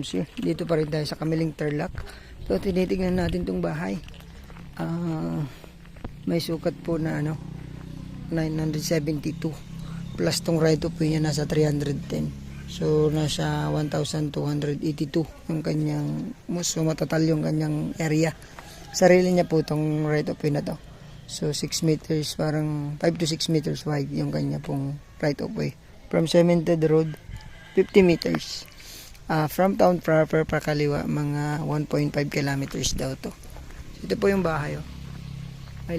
Sir. Dito pa rin tayo sa Kamiling Tarlac. So tinitingnan natin tong bahay. May sukat po na 972 plus tong right of way niya nasa 310. So nasa 1,282 yung kanyang, so matatal yung kanyang area. Sarili niya po tong right of way na to. So 6 meters, parang 5 to 6 meters wide yung kanya pong right of way. From cemented road, 50 meters. From town proper pakaliwa, mga 1.5 kilometers daw to. Ito po yung bahay. May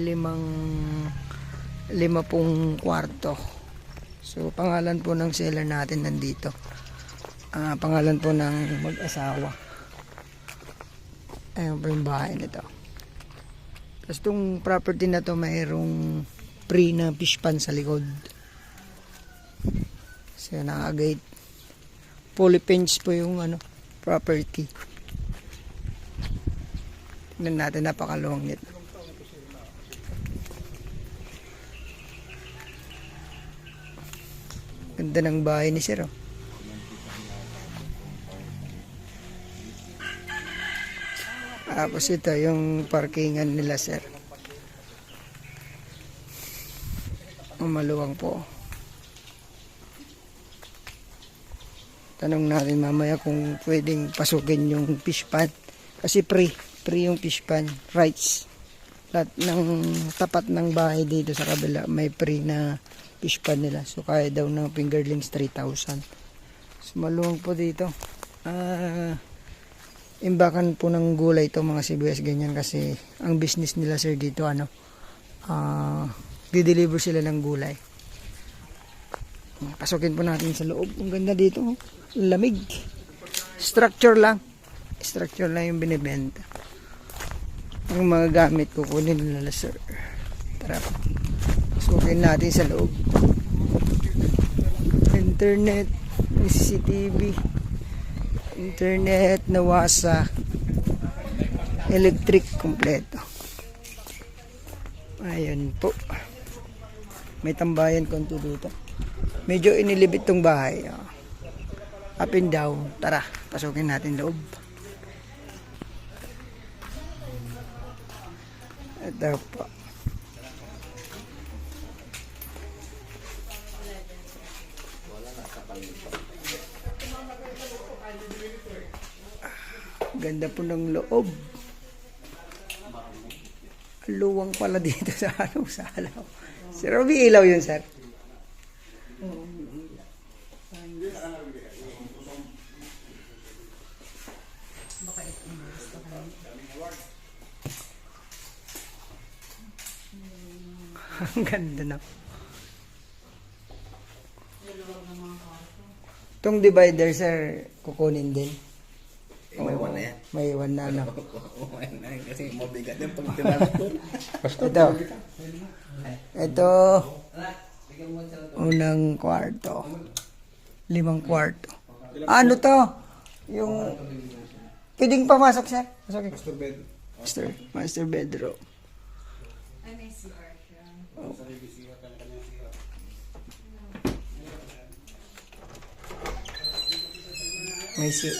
lima pong kwarto. So pangalan po ng seller natin nandito. Pangalan po ng mag-asawa. Ayun po yung bahay nito. Tapos itong property na to mayroong free na fish pan sa likod. So naka-gate. Fully fenced po yung property. Tignan natin, napakaluwang nito. Ganda ng bahay ni Sir. Tapos ito yung parkingan nila, Sir. Maluwang po. Tanong natin mamaya kung pwedeng pasukin yung fish pan. Kasi free yung fish pan. Rights. Lahat ng tapat ng bahay dito sa kabila may free na fish pan nila. So kaya daw ng fingerlings 3,000. So maluwang po dito. Imbakan po ng gulay ito, mga sibuyas ganyan, kasi ang business nila, Sir, dito di-deliver sila ng gulay. Pasukin po natin sa loob. Ang ganda dito, lamig. Structure lang yung binibenta. Ang mga gamit kukunin nila, Sir. Tara, pasukin natin sa loob. Internet, CCTV, internet, nawasa, electric, kompleto. Ayun po. May tambayan konti dito. Medyo inilibit tong bahay. Up and down. Tara, pasukin natin loob. Ito po. Ganda po ng loob. Luwang pala dito sa alaw. Sir, may ilaw yun, Sir? Ang ganda na. Itong divider, Sir, kukunin din. May one na yan. May one na, no? Kasi mabigat yung pag-tinapon. Ito, unang kwarto. 5 kwarto. Ano to? Yung, pwedeng pamasok, Sir? Master bed. Master bedroom. May CR siya. May CR.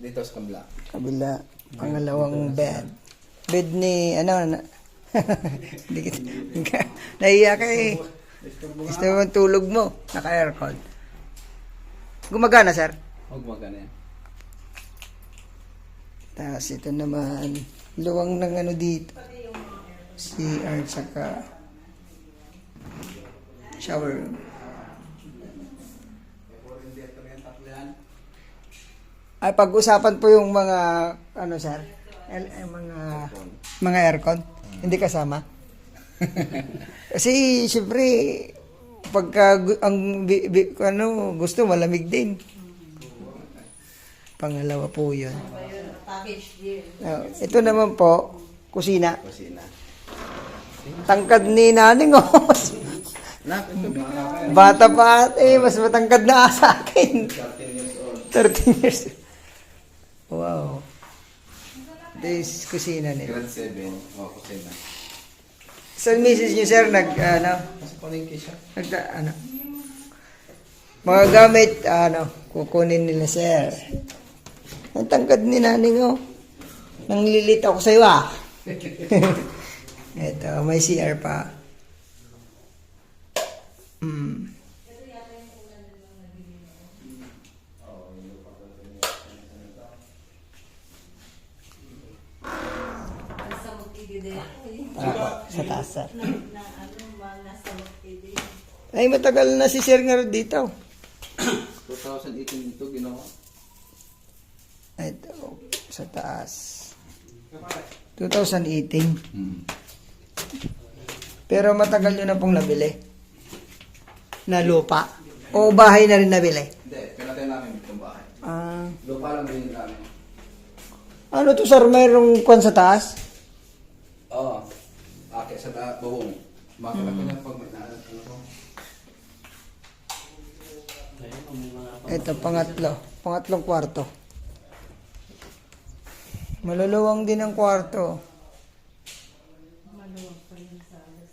Dito sa kabila. Kabila, pangalawang bed. Bed ni, hindi kita, nahiya ka eh. Gusto mo tulog mo, naka-aircon. Gumagana, Sir? Huwag magana yan. Tapos ito naman, luwang ng dito. CR saka shower room. Ay, pag-usapan po yung mga, Sir? Mga aircon. Hindi kasama. Kasi, siyempre, pagka gusto, malamig din. Pangalawa po yun. Ito naman po, kusina. Tangkad ni Naning, Bata pa mas matangkad na sa akin. 13 years. Wow. Ito yung kusina nila. Grade 7. O, kusina. Sa misis niyo, sir, Kasi palengke siya. mga gamit, kukunin nila, sir. Ang tangkad ni naning, oh. Nanglilit ako sa'yo, ah. Ito, may CR pa. Nasa magkikide. Sa taas, sir. Na ano ba, nasa magkikide. Ay, matagal na si sir nga rin dito. 2018 ito ginawa. Ito, sa taas. 2018. Pero matagal nyo na pong nabili. Na lupa. O bahay na rin nabili. Hindi, pinatay namin itong bahay. Lupa lang din namin. Ano to, sir? Mayroong kwan sa taas? Oo. Akit sa bubong. Makita ko lang pag may ano ko. Ito, pangatlong kwarto. Maluluwang din ang kwarto. Maluwag pa yun sa alas.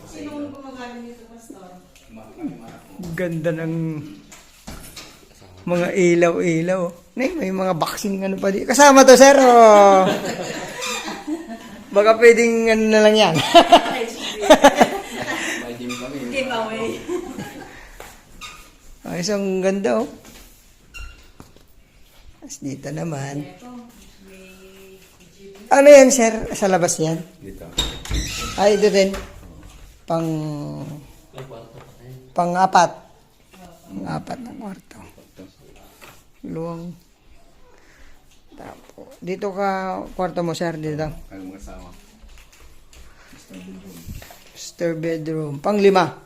Sino gumagana nito, Pastor? Ganda ng mga ilaw-ilaw. May mga boxing ano pa di. Kasama to, sir. Oh. Baka pwedeng ano na lang yan. May gym kami. Giveaway. Ay, isang ganda, oh. Tapos dito naman. Ito, may gym. Ano yan, sir? Sa labas yan? Dito. Ay, ito din. Pang-apat. Pang-apat na kwarto. Luwang. Tapos, dito ka, kwarto mo, sir, dito. Kaya mga asawa. Master bedroom. Pang-lima.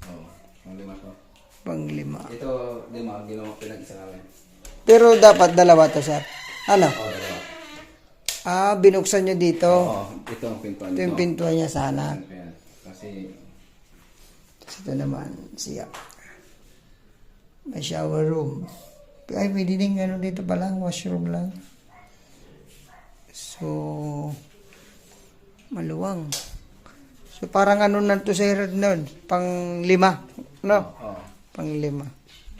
Oo. Ang lima to. Pang-lima. Ito, lima. Ginawa pinag-isa namin. Pero dapat dalawa to, sir. Ano? Oo, dalawa. Binuksan nyo dito. Oo, ito ang pintuan. Ito yung pintuan niya sana. Ayan. Kasi, Tapos ito naman, siya. May shower room. Ay, pwede din ano dito pa lang, washroom lang. So, maluwang. So, parang ano na to sir nun, pang-5. No? oo. Pang-5.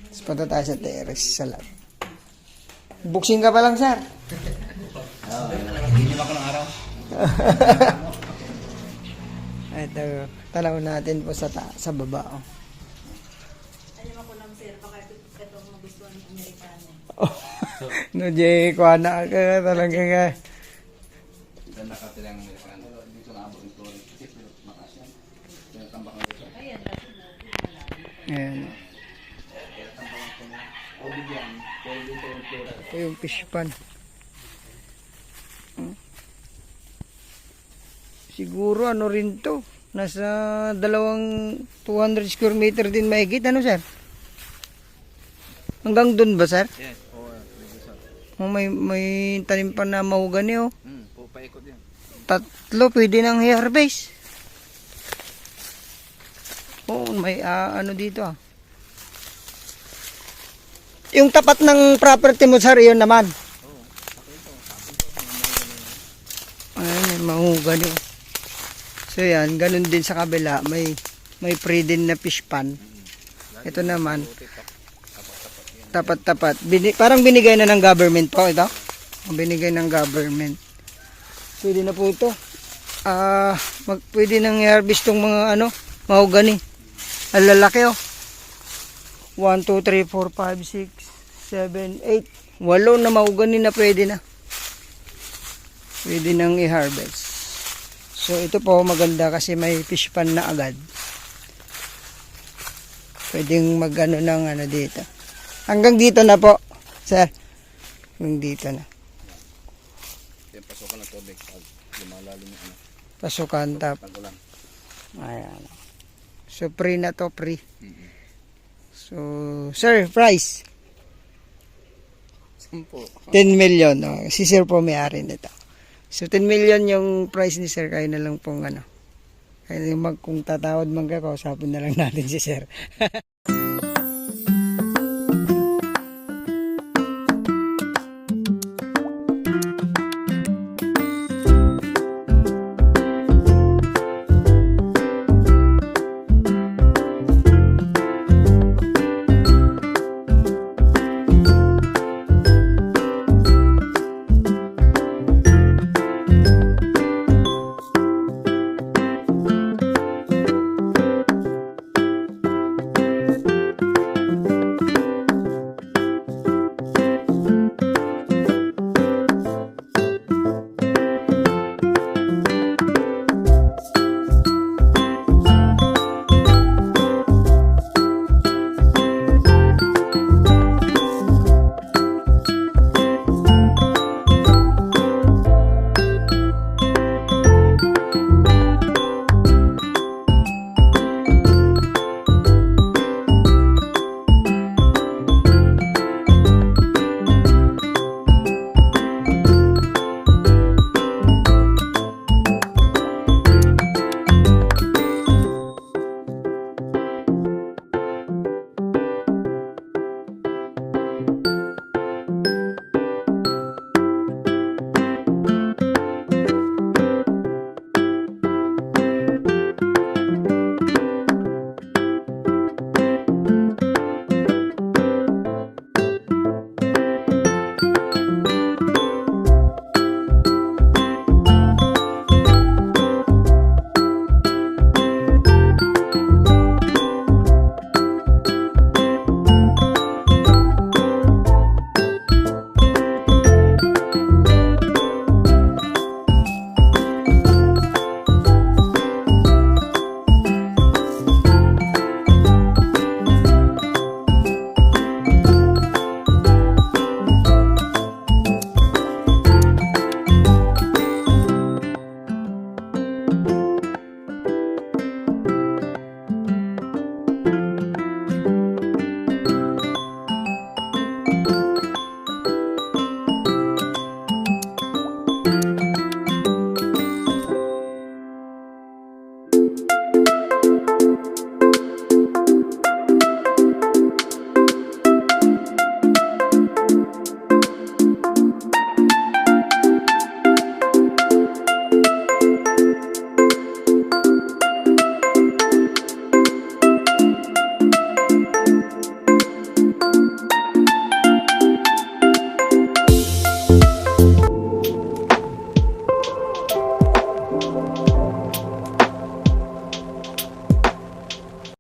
Tapos punta tayo sa terrace sa lab. Buksing ka pa lang, sir. Oo, hindi ako ng araw. Ito, tanaw natin po sa baba. Oh. Alam ako ng sir, baka ito ang magustuhan ng Amerikano. No, Jay, kuha na ka talaga ka. Diyan nakatira ang Amerikano. Dito na abot ito. Kasi mataas yan. Kaya tambak na dito. Ayan, lagi mo. Malaki. Ayan. O bigyan. Kaya dito yung tura. Ito yung fish pan. Siguro ano rin to. Nasa 200 square meter din mahigit. Ano, sir? Hanggang dun ba, sir? Yes. Oo, dito sa. Oh, may tanim pa na mahugani, oh. Paikot yan. 3 pwede nang i-harvest. Oh, may ano dito, ah. Yung tapat ng property mo, sir, yun naman. Ayan, may mahugani, oh. So yan, ganun din sa kabila, may pre din na fish pan. Ito naman, tapat-tapat. Parang binigay na ng government po ito. Binigay ng government. Pwede na po ito. Pwede nang i-harvest tong mga mahogani. Ang lalaki, oh. 1, 2, 3, 4, 5, 6, 7, 8. 8 na mahogani na pwede na. Pwede nang i-harvest. So ito po maganda kasi may fish pan na agad. Pwedeng mag-ano ng dito. Hanggang dito na po, sir. Hanggang dito na. Yung pasukan ng tubig. Lumalalim yung Pasukan tap. pag-ulan. Ayan. So free na to, free. So, sir, price. 10. 10 million. Oh. Si sir po may-ari nito. So 10 million yung price ni sir. Kaya na lang pong kaya kung tatawad man ka, kausapin na lang natin si sir.